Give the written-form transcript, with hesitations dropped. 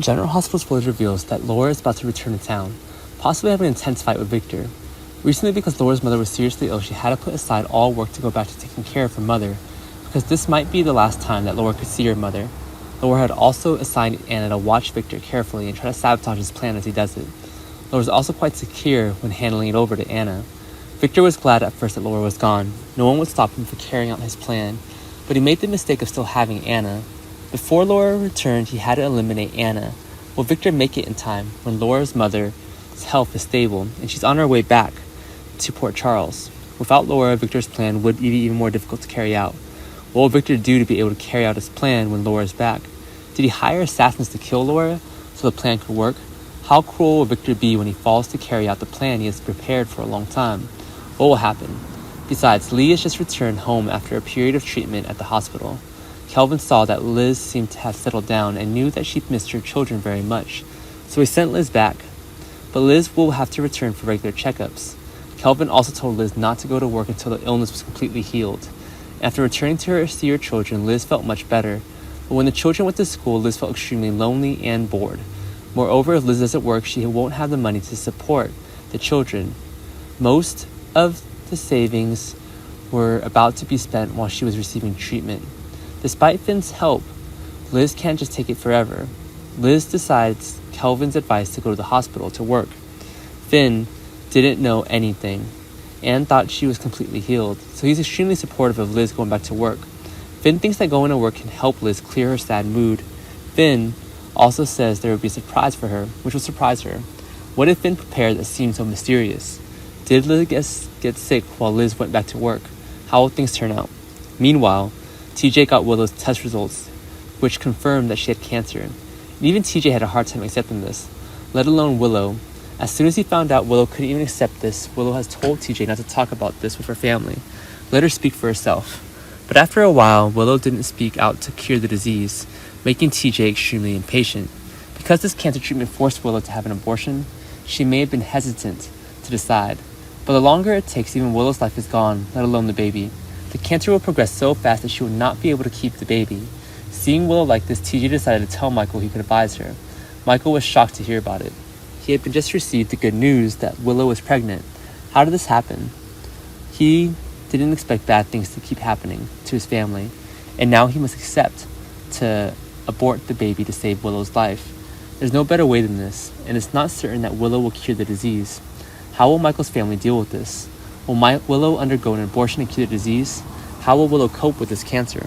General Hospital's footage reveals that Laura is about to return to town, possibly having an intense fight with Victor. Recently, because Laura's mother was seriously ill, she had to put aside all work to go back to taking care of her mother, because this might be the last time that Laura could see her mother. Laura had also assigned Anna to watch Victor carefully and try to sabotage his plan as he does it. Laura was also quite secure when handing it over to Anna. Victor was glad at first that Laura was gone. No one would stop him from carrying out his plan, but he made the mistake of still having Anna. Before Laura returned, he had to eliminate Anna. Will Victor make it in time when Laura's mother's health is stable and she's on her way back to Port Charles? Without Laura, Victor's plan would be even more difficult to carry out. What will Victor do to be able to carry out his plan when Laura is back? Did he hire assassins to kill Laura so the plan could work? How cruel will Victor be when he falls to carry out the plan he has prepared for a long time? What will happen? Besides, Lee has just returned home after a period of treatment at the hospital. Kelvin saw that Liz seemed to have settled down and knew that she missed her children very much, so he sent Liz back. But Liz will have to return for regular checkups. Kelvin also told Liz not to go to work until the illness was completely healed. After returning to see her children, Liz felt much better. But when the children went to school, Liz felt extremely lonely and bored. Moreover, if Liz doesn't work, she won't have the money to support the children. Most of the savings were about to be spent while she was receiving treatment. Despite Finn's help, Liz can't just take it forever. Liz decides Kelvin's advice to go to the hospital to work. Finn didn't know anything and thought she was completely healed, so he's extremely supportive of Liz going back to work. Finn thinks that going to work can help Liz clear her sad mood. Finn also says there would be a surprise for her, which will surprise her. What if Finn prepared that seemed so mysterious? Did Liz get sick while Liz went back to work? How will things turn out? Meanwhile, TJ got Willow's test results, which confirmed that she had cancer. And even TJ had a hard time accepting this, let alone Willow. As soon as he found out Willow couldn't even accept this, Willow has told TJ not to talk about this with her family. Let her speak for herself. But after a while, Willow didn't speak out to cure the disease, making TJ extremely impatient. Because this cancer treatment forced Willow to have an abortion, she may have been hesitant to decide. But the longer it takes, even Willow's life is gone, let alone the baby. The cancer will progress so fast that she will not be able to keep the baby. Seeing Willow like this, TJ decided to tell Michael he could advise her. Michael was shocked to hear about it. He had just received the good news that Willow was pregnant. How did this happen? He didn't expect bad things to keep happening to his family, and now he must accept to abort the baby to save Willow's life. There's no better way than this, and it's not certain that Willow will cure the disease. How will Michael's family deal with this? Will Willow undergo an abortion to cure the disease? How will Willow cope with this cancer?